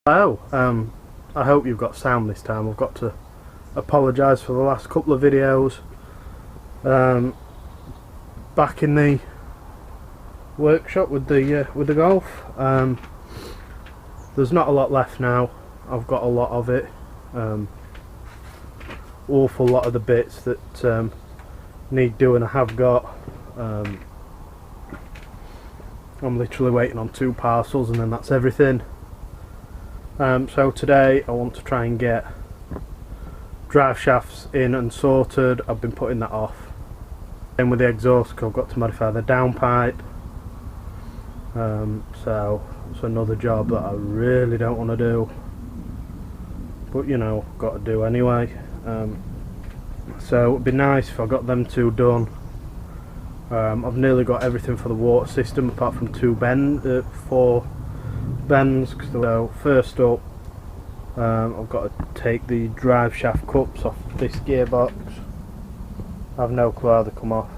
Hello, I hope you've got sound this time. I've got to apologise for the last couple of videos. Back in the workshop with the Golf. There's not a lot left now. I've got a lot of it. Awful lot of the bits that need doing I have got. I'm literally waiting on 2 parcels and then that's everything. So today I want to try and get drive shafts in and sorted. I've been putting that off. Then with the exhaust, I've got to modify the downpipe. So it's another job that I really don't want to do, but you know, got to do anyway. So it'd be nice if I got them 2 done. I've nearly got everything for the water system apart from 4 bends. So first up, I've got to take the drive shaft cups off this gearbox. I have no clue how they come off.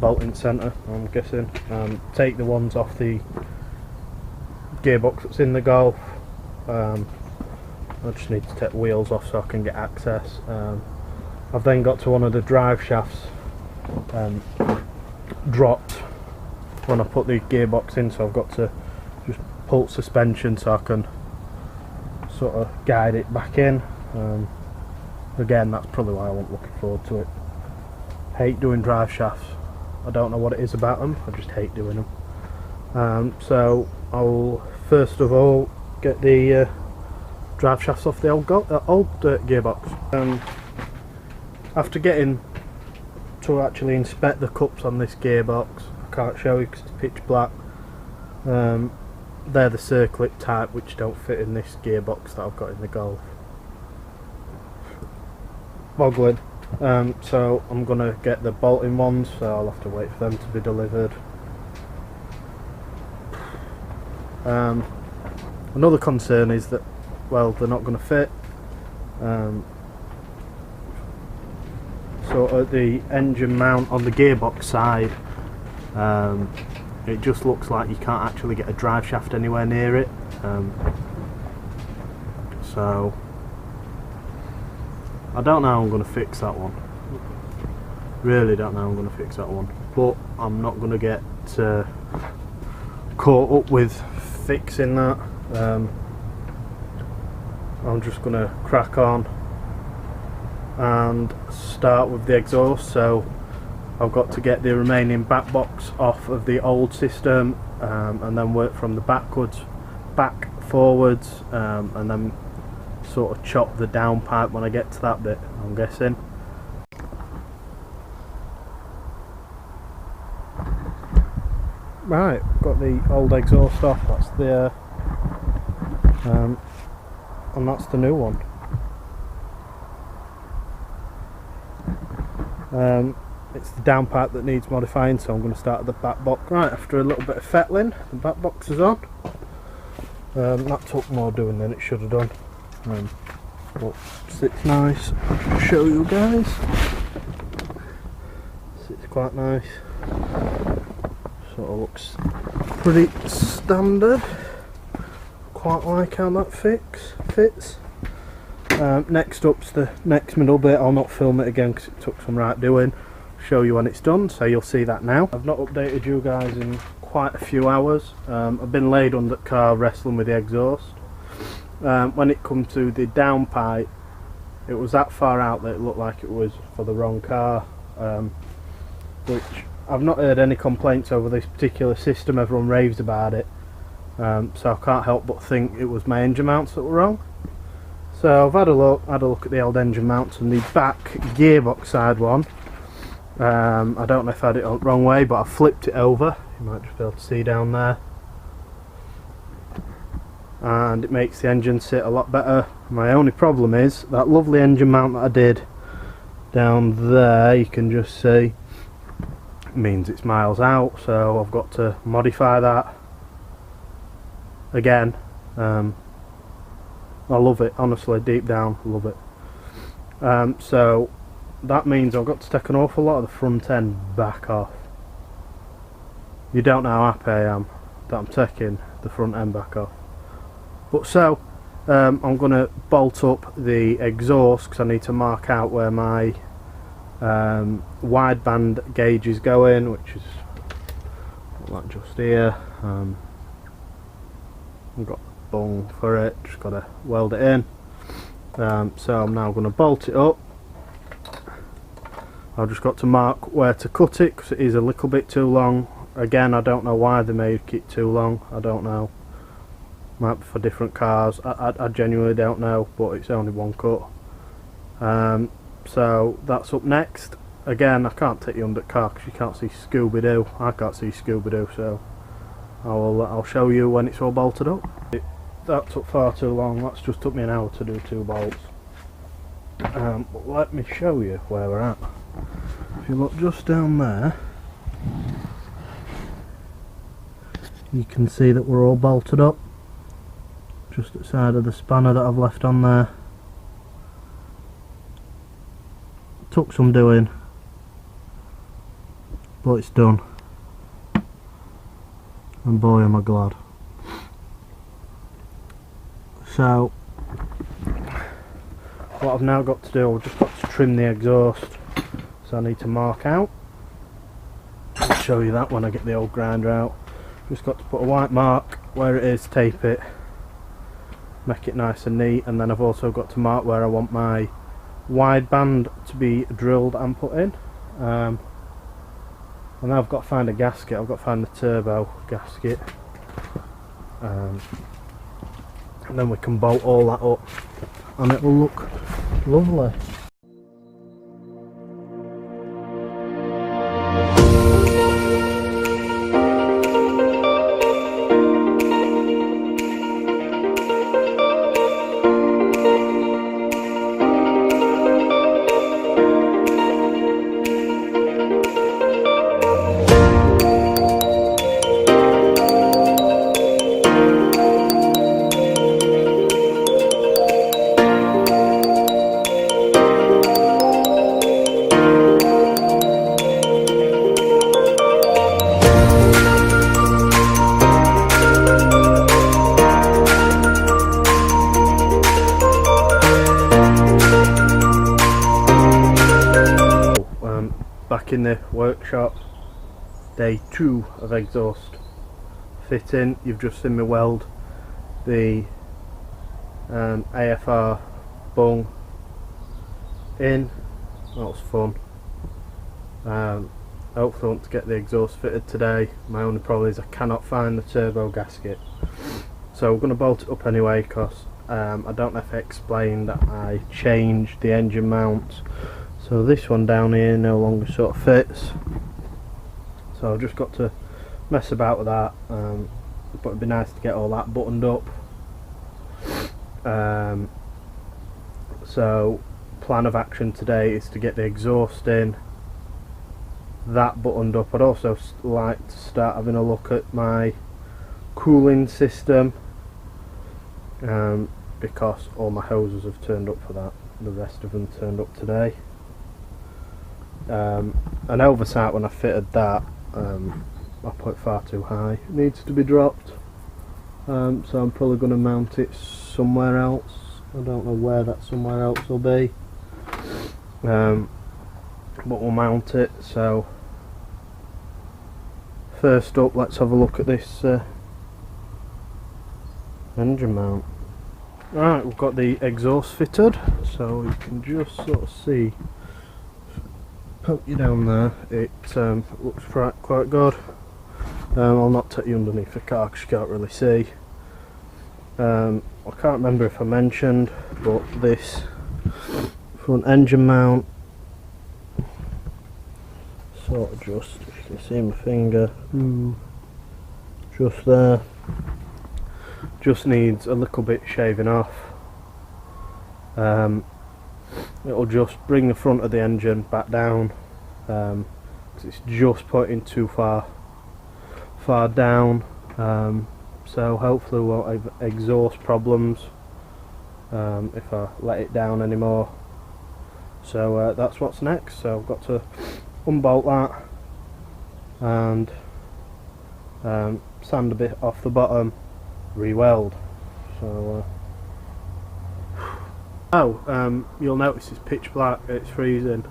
Bolting centre, I'm guessing. Take the ones off the gearbox that's in the Golf. I just need to take the wheels off so I can get access. I've then got to one of the drive shafts dropped when I put the gearbox in, so I've got to just pull suspension so I can sort of guide it back in. Again, that's probably why I wasn't looking forward to it. Hate doing drive shafts. I don't know what it is about them, I just hate doing them. So I'll first of all get the drive shafts off the old gearbox. After getting to actually inspect the cups on this gearbox, I can't show you because it's pitch black. They're the circlip type which don't fit in this gearbox that I've got in the Golf. Boggling. So I'm gonna get the bolting ones, so I'll have to wait for them to be delivered. Another concern is that, well, they're not going to fit. So at the engine mount on the gearbox side, it just looks like you can't actually get a drive shaft anywhere near it. So I don't know how I'm going to fix that one. Really don't know how I'm going to fix that one. But I'm not going to get caught up with fixing that. I'm just going to crack on and start with the exhaust. So I've got to get the remaining back box off of the old system, and then work from the back forwards, and then sort of chop the downpipe when I get to that bit, I'm guessing. Right, got the old exhaust off, that's the and that's the new one. It's the downpipe that needs modifying, so I'm going to start at the back box. Right, after a little bit of fettling, the back box is on. That took more doing than it should have done. But sits nice. I'll show you guys. Sits quite nice. Sort of looks pretty standard. Quite like how that fits. Next up's the next middle bit. I'll not film it again because it took some right doing. Show you when it's done, so you'll see that now. I've not updated you guys in quite a few hours. I've been laid on the car wrestling with the exhaust. When it come to the downpipe, it was that far out that it looked like it was for the wrong car, which I've not heard any complaints over this particular system. Everyone raves about it, so I can't help but think it was my engine mounts that were wrong. So I've had a look at the old engine mounts, and the back gearbox side one, I don't know if I had it the wrong way, but I flipped it over. You might just be able to see down there, and it makes the engine sit a lot better. My only problem is that lovely engine mount that I did down there, you can just see, means it's miles out, so I've got to modify that again. I love it, honestly, deep down, love it. So that means I've got to take an awful lot of the front end back off. You don't know how happy I am that I'm taking the front end back off. But so I'm going to bolt up the exhaust because I need to mark out where my wideband gauge is going, which is like just here. I've got the bung for it, just got to weld it in. So I'm now going to bolt it up. I've just got to mark where to cut it because it is a little bit too long. Again, I don't know why they make it too long, I don't know. Might be for different cars, I genuinely don't know, but it's only one cut. So that's up next. Again, I can't take you under the car because you can't see Scooby-Doo. I can't see Scooby-Doo, so I'll show you when it's all bolted up. That took far too long, that's just took me an hour to do 2 bolts. But let me show you where we're at. If you look just down there, you can see that we're all bolted up. Just at the side of the spanner that I've left on there. Took some doing, but it's done. And boy am I glad. So what I've now got to do, I've just got to trim the exhaust. So I need to mark out. I'll show you that when I get the old grinder out. Just got to put a white mark where it is, tape it, make it nice and neat, and then I've also got to mark where I want my wideband to be drilled and put in. And now I've got to find a gasket. I've got to find the turbo gasket, and then we can bolt all that up and it will look lovely. Back in the workshop, day 2 of exhaust fitting. You've just seen me weld the AFR bung in. That was fun. Hopefully I want to get the exhaust fitted today. My only problem is I cannot find the turbo gasket, so we're going to bolt it up anyway because I don't know if I explained that I changed the engine mount. So this one down here no longer sort of fits, so I've just got to mess about with that, but it'd be nice to get all that buttoned up. So plan of action today is to get the exhaust in, that buttoned up. I'd also like to start having a look at my cooling system, because all my hoses have turned up for that. The rest of them turned up today. An oversight when I fitted that, I put it far too high. It needs to be dropped, so I'm probably going to mount it somewhere else. I don't know where that somewhere else will be, but we'll mount it. So first up, let's have a look at this engine mount. Right, we've got the exhaust fitted, so you can just sort of see, poke you down there, it looks quite good. I'll not take you underneath the car because you can't really see. I can't remember if I mentioned, but this front engine mount, sort of just, if you can see my finger, just there, just needs a little bit shaving off. It'll just bring the front of the engine back down, because it's just pointing too far down. So hopefully we won't have exhaust problems if I let it down anymore. So that's what's next. So I've got to unbolt that and sand a bit off the bottom, re-weld. So you'll notice it's pitch black, it's freezing.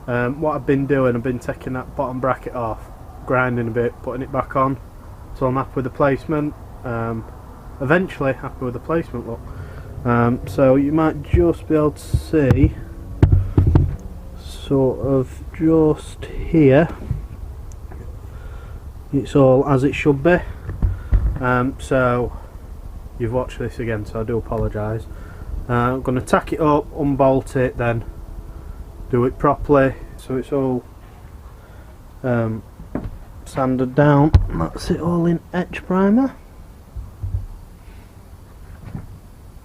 What I've been doing, I've been taking that bottom bracket off, grinding a bit, putting it back on, so I'm happy with the placement. Eventually happy with the placement look. So you might just be able to see sort of just here it's all as it should be. So you've watched this again, so I do apologise. I'm going to tack it up, unbolt it, then do it properly so it's all sanded down. That's it all in etch primer.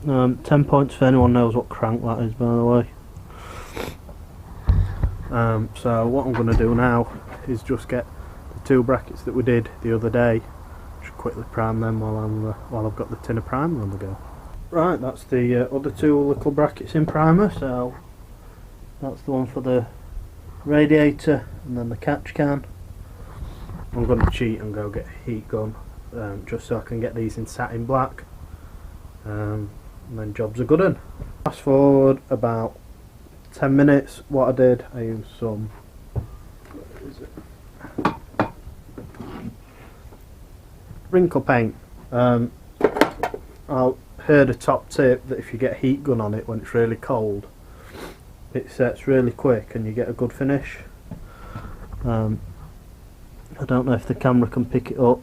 10 points if anyone knows what crank that is, by the way. So what I'm going to do now is just get the 2 brackets that we did the other day, just quickly prime them while I've got the tin of primer on the go. Right, that's the other 2 little brackets in primer. So that's the one for the radiator and then the catch can. I'm going to cheat and go get a heat gun, just so I can get these in satin black, and then jobs are good un. Fast forward about 10 minutes. What I did, I used some, where is it? Wrinkle paint. I heard a top tip that if you get a heat gun on it when it's really cold, it sets really quick and you get a good finish. I don't know if the camera can pick it up,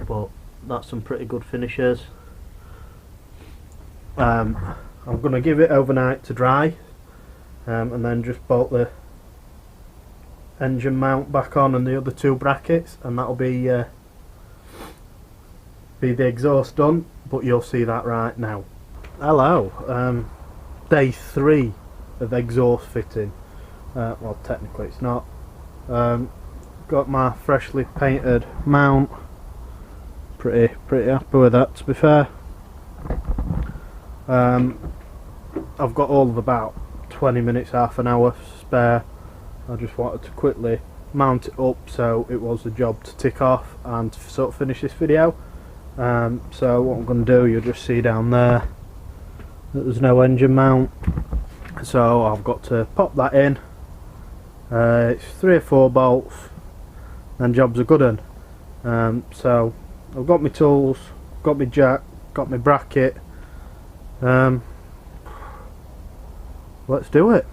but that's some pretty good finishes. I'm going to give it overnight to dry, and then just bolt the engine mount back on and the other 2 brackets, and that'll be the exhaust done. But you'll see that right now. Hello, day 3 of exhaust fitting. Well, technically it's not. Got my freshly painted mount. Pretty happy with that, to be fair. I've got all of about 20 minutes, half an hour spare. I just wanted to quickly mount it up so it was a job to tick off and to sort of finish this video. So what I'm going to do, you'll just see down there that there's no engine mount, so I've got to pop that in. It's 3 or 4 bolts, and jobs are good un. So I've got my tools, got my jack, got my bracket. Let's do it.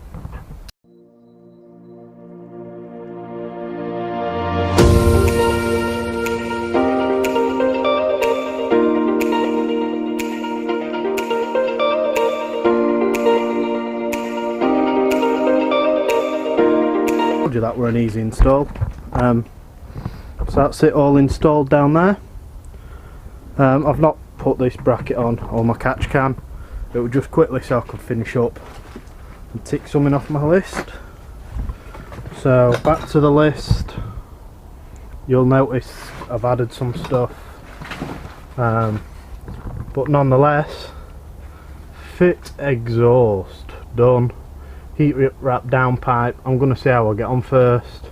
Told you that were an easy install. So that's it all installed down there. I've not put this bracket on or my catch can. It was just quickly so I could finish up and tick something off my list. So back to the list. You'll notice I've added some stuff, but nonetheless, fit exhaust done. Heat wrap down pipe. I'm going to see how I get on first.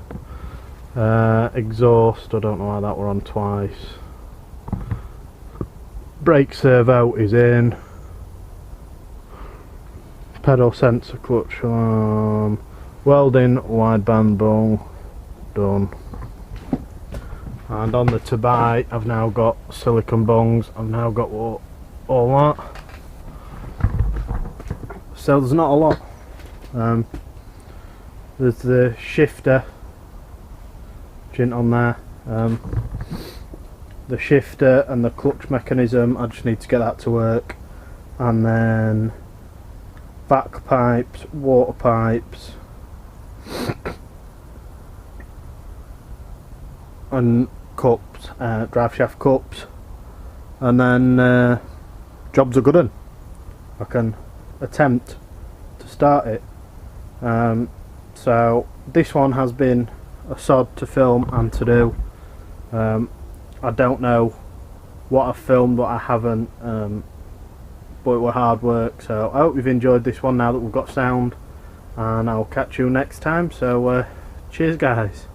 Exhaust, I don't know why that were on twice. Brake servo is in. Pedal sensor clutch welding wideband bung done. And on the to buy, I've now got silicone bungs. I've now got all that. So there's not a lot. There's the shifter jint on there. The shifter and the clutch mechanism, I just need to get that to work. And then back pipes, water pipes, and cups, drive shaft cups, and then jobs are good un. I can attempt to start it. So this one has been a sod to film and to do. I don't know what I've filmed, what I haven't, but it were hard work. So I hope you've enjoyed this one now that we've got sound, and I'll catch you next time. So cheers guys.